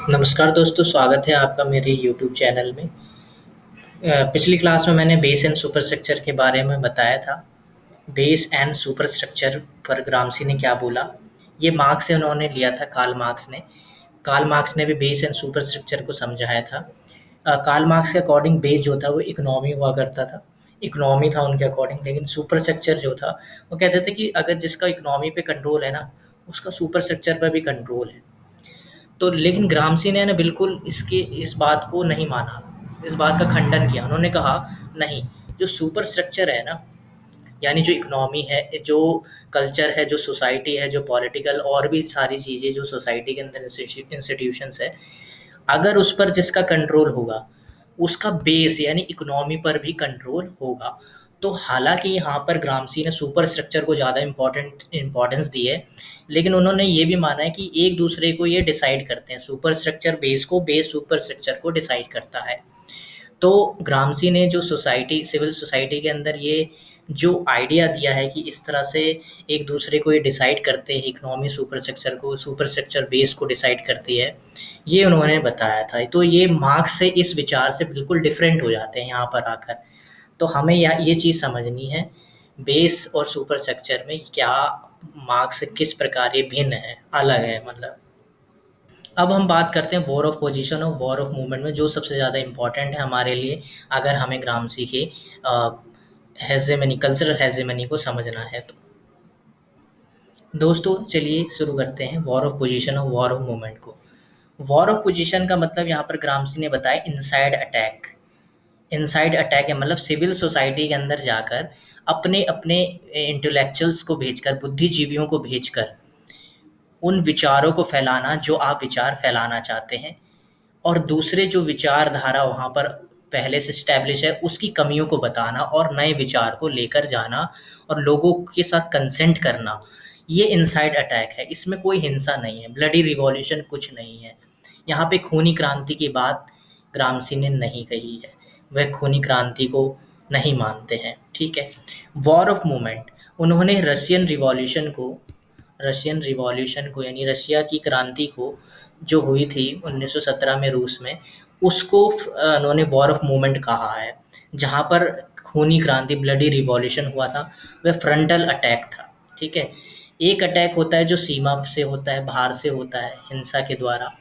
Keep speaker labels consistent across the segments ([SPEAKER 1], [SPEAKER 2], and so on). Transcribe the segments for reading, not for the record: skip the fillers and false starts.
[SPEAKER 1] नमस्कार दोस्तों, स्वागत है आपका मेरे यूट्यूब चैनल में। पिछली क्लास में मैंने बेस एंड सुपरस्ट्रक्चर के बारे में बताया था। बेस एंड सुपरस्ट्रक्चर पर ग्रामसी ने क्या बोला, ये मार्क्स से उन्होंने लिया था, कार्ल मार्क्स ने भी बेस एंड सुपरस्ट्रक्चर को समझाया था। कार्ल मार्क्स के अकॉर्डिंग बेस जो था वो इकोनॉमी हुआ करता था, इकोनॉमी था उनके अकॉर्डिंग। लेकिन सुपरस्ट्रक्चर जो था वो कहते थे कि अगर जिसका इकोनॉमी पे कंट्रोल है ना, उसका सुपरस्ट्रक्चर पर भी कंट्रोल है। तो लेकिन ग्रामसी ने ना बिल्कुल इस बात को नहीं माना, इस बात का खंडन किया। उन्होंने कहा नहीं, जो सुपर स्ट्रक्चर है ना, यानी जो इकोनॉमी है, जो कल्चर है, जो सोसाइटी है, जो पॉलिटिकल और भी सारी चीज़ें जो सोसाइटी के अंदर इंस्टीट्यूशंस है, अगर उस पर जिसका कंट्रोल होगा, उसका बेस यानी इकोनॉमी पर भी कंट्रोल होगा। तो हालांकि यहाँ पर ग्रामसी ने सुपर स्ट्रक्चर को ज़्यादा इम्पोर्टेंस दी है, लेकिन उन्होंने ये भी माना है कि एक दूसरे को ये डिसाइड करते हैं, सुपर स्ट्रक्चर बेस को, बेस सुपर स्ट्रक्चर को डिसाइड करता है। तो ग्रामसी ने जो सोसाइटी, सिविल सोसाइटी के अंदर ये जो आइडिया दिया है कि इस तरह से एक दूसरे को ये डिसाइड करते हैं, इकोनॉमी सुपर स्ट्रक्चर को, सुपर स्ट्रक्चर बेस को डिसाइड करती है, ये उन्होंने बताया था। तो ये मार्क्स से, इस विचार से बिल्कुल डिफरेंट हो जाते हैं यहाँ पर आकर। तो हमें ये चीज़ समझनी है, बेस और सुपर स्ट्रक्चर में क्या मार्क्स किस प्रकार ये भिन्न है, अलग है मतलब। अब हम बात करते हैं वॉर ऑफ पोजीशन और वॉर ऑफ मूवमेंट में, जो सबसे ज़्यादा इम्पोर्टेंट है हमारे लिए, अगर हमें ग्रामसी के हेजेमनी, कल्चरल हेजेमनी को समझना है तो। दोस्तों चलिए शुरू करते हैं वॉर ऑफ पोजीशन और वॉर ऑफ मूवमेंट को। वॉर ऑफ पोजीशन का मतलब यहाँ पर ग्रामसी ने बताया इनसाइड अटैक। इनसाइड अटैक है मतलब सिविल सोसाइटी के अंदर जाकर अपने अपने इंटेलेक्चुअल्स को भेजकर, बुद्धिजीवियों को भेजकर उन विचारों को फैलाना जो आप विचार फैलाना चाहते हैं, और दूसरे जो विचारधारा वहाँ पर पहले से स्टैब्लिश है उसकी कमियों को बताना और नए विचार को लेकर जाना और लोगों के साथ कंसेंट करना। ये इनसाइड अटैक है, इसमें कोई हिंसा नहीं है, ब्लडी रिवॉल्यूशन कुछ नहीं है। यहाँ पे खूनी क्रांति की बात ग्रामसी ने नहीं कही है, वह खूनी क्रांति को नहीं मानते हैं, ठीक है। वॉर ऑफ मूवमेंट, उन्होंने रशियन रिवॉल्यूशन को यानी रशिया की क्रांति को जो हुई थी 1917 में रूस में, उसको उन्होंने वॉर ऑफ मूवमेंट कहा है। जहाँ पर खूनी क्रांति, ब्लडी रिवॉल्यूशन हुआ था, वह फ्रंटल अटैक था, ठीक है। एक अटैक होता है जो सीमा से होता है, बाहर से होता है हिंसा के द्वारा,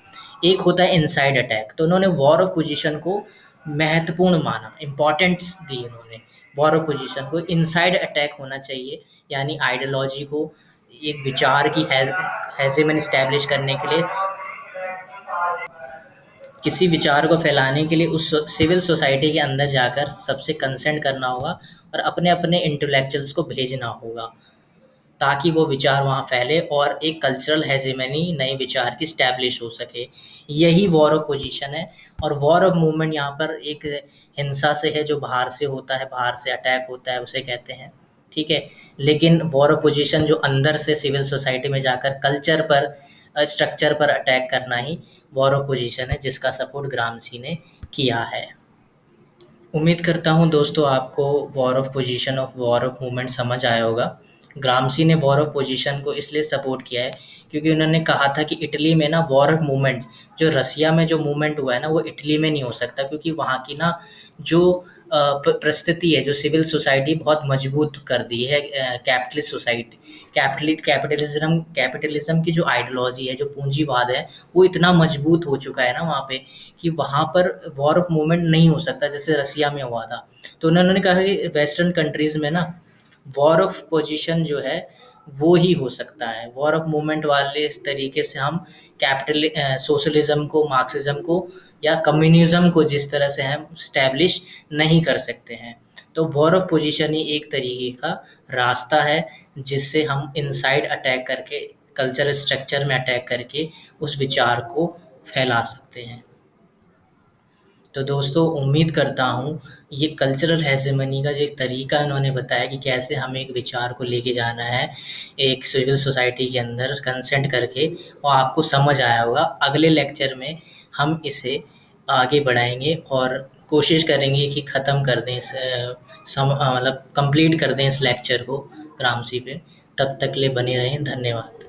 [SPEAKER 1] एक होता है इनसाइड अटैक। तो उन्होंने वॉर ऑफ पोजीशन को महत्वपूर्ण माना, इम्पोर्टेंस दी उन्होंने वॉर ऑफ पोजीशन को। इनसाइड अटैक होना चाहिए, यानी आइडियोलॉजी को, एक विचार की हेजेमनी स्टैब्लिश करने के लिए, किसी विचार को फैलाने के लिए उस सिविल सोसाइटी के अंदर जाकर सबसे कंसेंट करना होगा और अपने अपने इंटेलेक्चुअल्स को भेजना होगा, ताकि वो विचार वहाँ फैले और एक कल्चरल हेजेमनी नए विचार की स्टैब्लिश हो सके। यही वॉर ऑफ पोजीशन है। और वॉर ऑफ मूवमेंट यहाँ पर एक हिंसा से है, जो बाहर से होता है, बाहर से अटैक होता है, उसे कहते हैं, ठीक है। लेकिन वॉर ऑफ पोजीशन जो अंदर से सिविल सोसाइटी में जाकर कल्चर पर, स्ट्रक्चर पर अटैक करना ही वॉर ऑफ पोजीशन है, जिसका सपोर्ट ग्रामसी ने किया है। उम्मीद करता हूँ दोस्तों आपको वॉर ऑफ पोजीशन और वॉर ऑफ मूवमेंट समझ आया होगा। ग्रामसी ने वॉर ऑफ पोजीशन को इसलिए सपोर्ट किया है क्योंकि उन्होंने कहा था कि इटली में ना वॉर ऑफ मूवमेंट, जो रसिया में जो मूवमेंट हुआ है ना, वो इटली में नहीं हो सकता, क्योंकि वहाँ की ना जो परिस्थिति है, जो सिविल सोसाइटी बहुत मजबूत कर दी है, कैपिटलिस्ट सोसाइटी, कैपिटलिज्म की जो आइडियोलॉजी है, जो पूंजीवाद है, वो इतना मजबूत हो चुका है ना वहाँ पे, कि वहाँ पर वॉर ऑफ मूवमेंट नहीं हो सकता जैसे रसिया में हुआ था। तो उन्होंने कहा कि वेस्टर्न कंट्रीज़ में ना वॉर ऑफ पोजीशन जो है वो ही हो सकता है। वॉर ऑफ मूवमेंट वाले इस तरीके से हम सोशलिज्म को, मार्क्सिज्म को या कम्युनिज्म को जिस तरह से हम स्टैब्लिश नहीं कर सकते हैं। तो वॉर ऑफ पोजीशन ही एक तरीके का रास्ता है जिससे हम इनसाइड अटैक करके, कल्चरल स्ट्रक्चर में अटैक करके उस विचार को फैला सकते हैं। तो दोस्तों उम्मीद करता हूँ ये कल्चरल हेजेमनी का जो एक तरीका इन्होंने बताया कि कैसे हमें एक विचार को लेके जाना है एक सिविल सोसाइटी के अंदर कंसेंट करके, वो आपको समझ आया होगा। अगले लेक्चर में हम इसे आगे बढ़ाएंगे और कोशिश करेंगे कि ख़त्म कर दें मतलब कंप्लीट कर दें इस लेक्चर को ग्रामसी पे। तब तक ले बने रहें, धन्यवाद।